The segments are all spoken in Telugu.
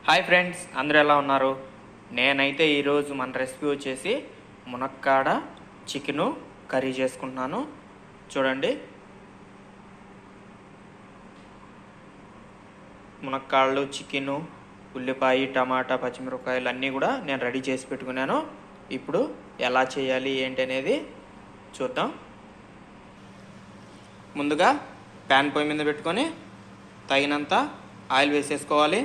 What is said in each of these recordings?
హాయ్ ఫ్రెండ్స్, అందరూ ఎలా ఉన్నారు? నేనైతే ఈరోజు మన రెసిపీ వచ్చేసి మునక్కాడ చికెను కర్రీ చేసుకుంటున్నాను. చూడండి, మునక్కాళ్ళు, చికెను, ఉల్లిపాయ, టమాటా, పచ్చిమిరపకాయలు అన్నీ కూడా నేను రెడీ చేసి పెట్టుకున్నాను. ఇప్పుడు ఎలా చేయాలి ఏంటి అనేది చూద్దాం. ముందుగా ప్యాన్ పొయ్యి మీద పెట్టుకొని తగినంత ఆయిల్ వేసేసుకోవాలి.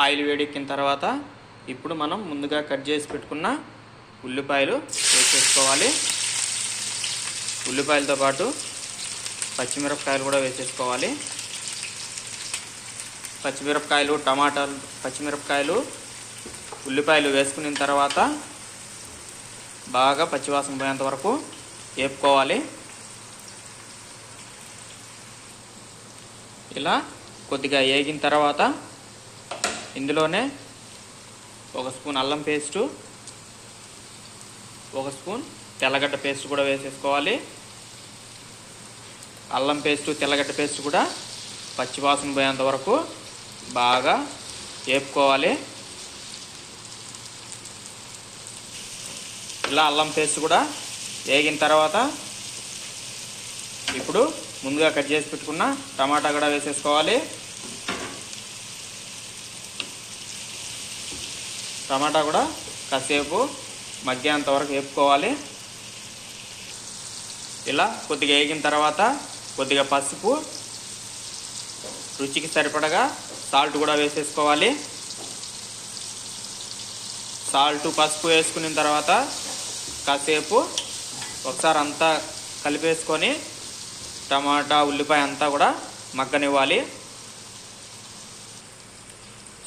ఆయిల్ వేడెక్కిన తర్వాత ఇప్పుడు మనం ముందుగా కట్ చేసి పెట్టుకున్న ఉల్లిపాయలు వేసేసుకోవాలి. ఉల్లిపాయలతో పాటు పచ్చిమిరపకాయలు కూడా వేసేసుకోవాలి. పచ్చిమిరపకాయలు, ఉల్లిపాయలు వేసుకున్న తర్వాత బాగా పచ్చివాసన పోయేంత వరకు వేపుకోవాలి. ఇలా కొద్దిగా వేగిన తర్వాత ఇందులోనే ఒక స్పూన్ అల్లం పేస్టు, ఒక స్పూన్ తెల్లగడ్డ పేస్ట్ కూడా వేసేసుకోవాలి. అల్లం పేస్టు, తెల్లగడ్డ పేస్ట్ కూడా పచ్చివాసన పోయేంత వరకు బాగా వేపుకోవాలి. ఇలా అల్లం పేస్ట్ కూడా వేగిన తర్వాత ఇప్పుడు ముందుగా కట్ చేసి పెట్టుకున్న టమాటా కూడా వేసేసుకోవాలి. టమాటా కూడా కాసేపు మగ్గేంత వరకు వేపుకోవాలి. ఇలా కొద్దిగా వేగిన తర్వాత కొద్దిగా పసుపు, రుచికి సరిపడగా సాల్ట్ కూడా వేసేసుకోవాలి. సాల్ట్, పసుపు వేసుకున్న తర్వాత కాసేపు ఒకసారి అంతా కలిపేసుకొని టమాటా, ఉల్లిపాయ అంతా కూడా మగ్గనివ్వాలి.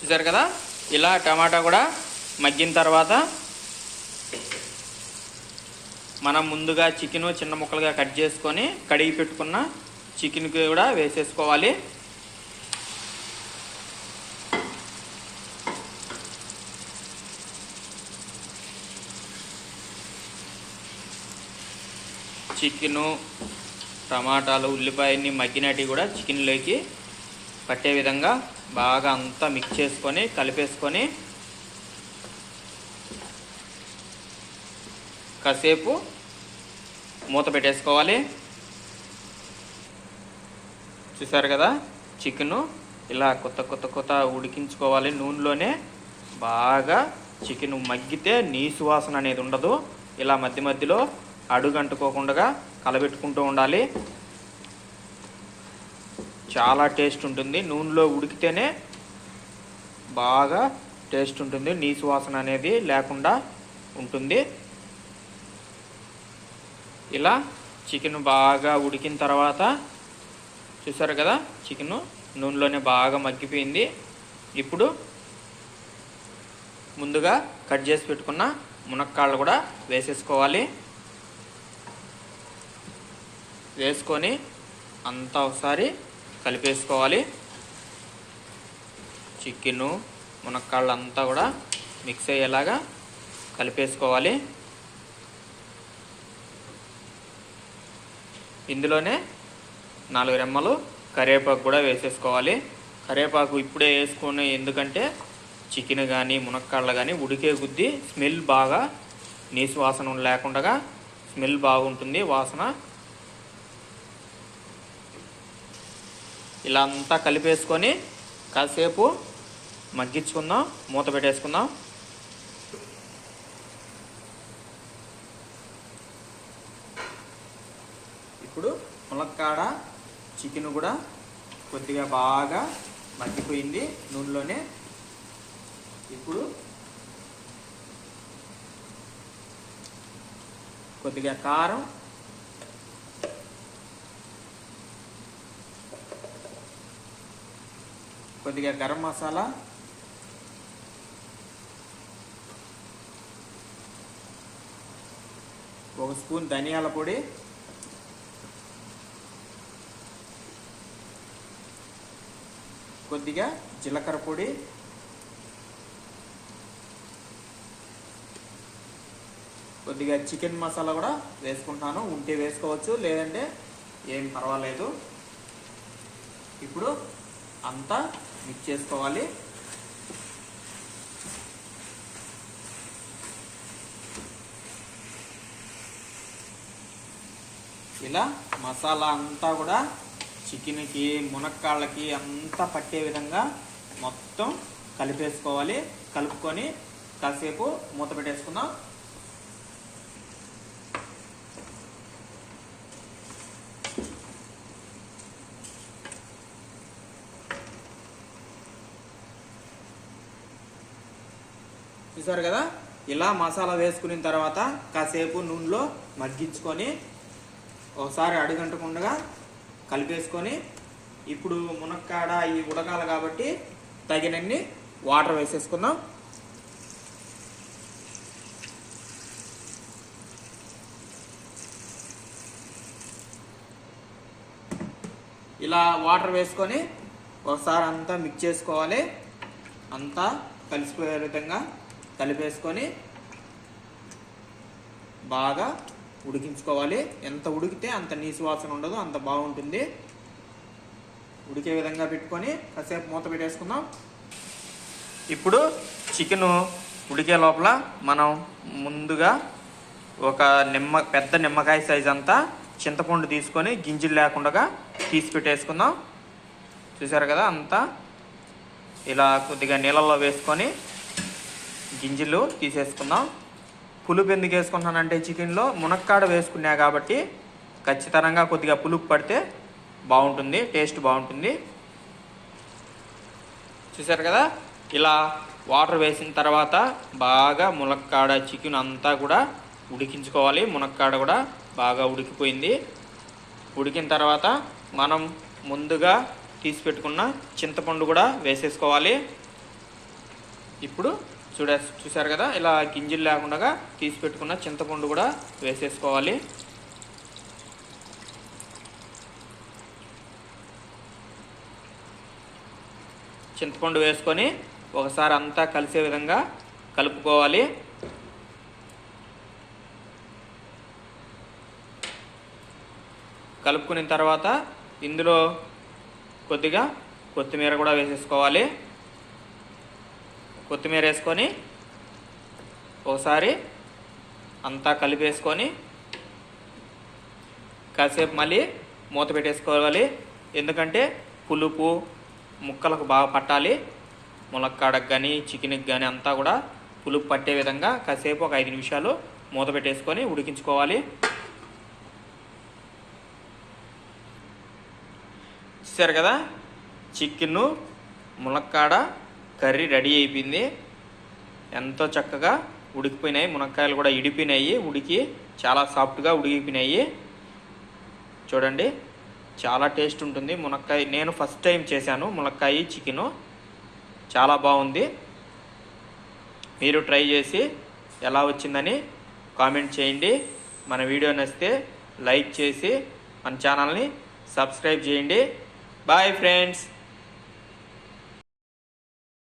చూసారు కదా, ఇలా టమాటా కూడా మగ్గిన తర్వాత మనం ముందుగా చికెను చిన్న ముక్కలుగా కట్ చేసుకొని కడిగి పెట్టుకున్న చికెన్కి కూడా వేసేసుకోవాలి. చికెను, టమాటాలు, ఉల్లిపాయని మగ్గినవి కూడా చికెన్లోకి పట్టే విధంగా బాగా అంతా మిక్స్ చేసుకొని కలిపేసుకొని కాసేపు మూత పెట్టేసుకోవాలి. చూసారు కదా, చికెను ఇలా కొత్త ఉడికించుకోవాలి. నూనెలోనే బాగా చికెన్ మగ్గితే నీసు వాసన అనేది ఉండదు. ఇలా మధ్య మధ్యలో అడుగంటుకోకుండా కలబెట్టుకుంటూ ఉండాలి. చాలా టేస్ట్ ఉంటుంది. నూనెలో ఉడికితేనే బాగా టేస్ట్ ఉంటుంది, నీసు వాసన అనేది లేకుండా ఉంటుంది. ఇలా చికెన్ బాగా ఉడికిన తర్వాత చూసారు కదా, చికెన్ నూనెలోనే బాగా మగ్గిపోయింది. ఇప్పుడు ముందుగా కట్ చేసి పెట్టుకున్న మునక్కాళ్ళు కూడా వేసేసుకోవాలి. వేసుకొని అంతా ఒకసారి కలిపేసుకోవాలి. చికెను, మునక్కాళ్ళు అంతా కూడా మిక్స్ అయ్యేలాగా కలిపేసుకోవాలి. ఇందులోనే 4 రెమ్మలు కరివేపాకు కూడా వేసేసుకోవాలి. కరివేపాకు ఇప్పుడే వేసుకొని, ఎందుకంటే చికెన్ కానీ మునక్కాళ్ళు కానీ ఉడికే కొద్దీ స్మెల్ బాగా నీసు వాసన లేకుండా స్మెల్ బాగుంటుంది, వాసన. ఇలా అంతా కలిపేసుకొని కాసేపు మగ్గించుకుందాం, మూత పెట్టేసుకుందాం. ఇప్పుడు ములక్కాడ చికెన్ కూడా కొద్దిగా బాగా మగ్గిపోయింది నూనెలోనే. ఇప్పుడు కొద్దిగా కారం, కొద్దిగా గరం మసాలా, ఒక స్పూన్ ధనియాల పొడి, కొద్దిగా జీలకర్ర పొడి, కొద్దిగా చికెన్ మసాలా కూడా వేసుకుంటాను. ఉంటే వేసుకోవచ్చు, లేదంటే ఏం పర్వాలేదు. ఇప్పుడు అంతా మిక్స్ చేసుకోవాలి. ఇలా మసాలా అంతా కూడా చికెన్కి మునక్కాళ్ళకి అంతా పట్టే విధంగా మొత్తం కలిపేసుకోవాలి. కలుపుకొని కాసేపు మూత పెట్టేసుకుందాం. చూసారు కదా, ఇలా మసాలా వేసుకున్న తర్వాత కాసేపు నూనెలో మగ్గించుకొని ఒకసారి అడుగంటకుండా కలిపేసుకొని ఇప్పుడు మునక్కాడ ఈ ఉడకాలి కాబట్టి తగినన్ని వాటర్ వేసేసుకుందాం. ఇలా వాటర్ వేసుకొని ఒకసారి అంతా మిక్స్ చేసుకోవాలి. అంతా కలిసిపోయే విధంగా కలిపేసుకొని బాగా ఉడికించుకోవాలి. ఎంత ఉడికితే అంత నీసు వాసన ఉండదు, అంత బాగుంటుంది. ఉడికే విధంగా పెట్టుకొని కాసేపు మూత పెట్టేసుకుందాం. ఇప్పుడు చికెను ఉడికే లోపల మనం ముందుగా ఒక పెద్ద నిమ్మకాయ సైజ్ అంతా చింతపండు తీసుకొని గింజలు లేకుండా తీసి పెట్టేసుకుందాం. చూసారు కదా, అంతా ఇలా కొద్దిగా నీళ్ళల్లో వేసుకొని గింజలు తీసేసుకుందాం. పులుపు ఎందుకు వేసుకుంటున్నానంటే చికెన్లో మునక్కాడ వేసుకున్నా కాబట్టి ఖచ్చితంగా కొద్దిగా పులుపు పడితే బాగుంటుంది, టేస్ట్ బాగుంటుంది. చూసారు కదా, ఇలా వాటర్ వేసిన తర్వాత బాగా మునక్కాడ చికెన్ అంతా కూడా ఉడికించుకోవాలి. మునక్కాడ కూడా బాగా ఉడికిపోయింది. ఉడికిన తర్వాత మనం ముందుగా తీసి పెట్టుకున్న చింతపండు కూడా వేసేసుకోవాలి. ఇప్పుడు చూసారు కదా, ఇలా గింజలు లేకుండా తీసి పెట్టుకున్న చింతపండు కూడా వేసేసుకోవాలి. చింతపండు వేసుకొని ఒకసారి అంతా కలిసే విధంగా కలుపుకోవాలి. కలుపుకున్న తర్వాత ఇందులో కొద్దిగా కొత్తిమీర కూడా వేసేసుకోవాలి. కొత్తిమీర వేసుకొని ఒకసారి అంతా కలిపేసుకొని కాసేపు మళ్ళీ మూత పెట్టేసుకోవాలి. ఎందుకంటే పులుపు ముక్కలకు బాగా పట్టాలి. ములక్కాడకు కానీ చికెన్కి కానీ అంతా కూడా పులుపు పట్టే విధంగా కాసేపు ఒక 5 నిమిషాలు మూత పెట్టేసుకొని ఉడికించుకోవాలి. చూసారు కదా, చికెను ములక్కాడ కర్రీ రెడీ అయిపోయింది. ఎంతో చక్కగా ఉడికిపోయినాయి. మునక్కాయలు కూడా ఇడిపోయినాయి, ఉడికి చాలా సాఫ్ట్గా ఉడికిపోయినాయి. చూడండి, చాలా టేస్ట్ ఉంటుంది మునక్కాయ. నేను ఫస్ట్ టైం చేశాను మునక్కాయ చికెను, చాలా బాగుంది. మీరు ట్రై చేసి ఎలా వచ్చిందని కామెంట్ చేయండి. మన వీడియో నచ్చితే లైక్ చేసి మన ఛానల్ని సబ్స్క్రైబ్ చేయండి. Bye friends.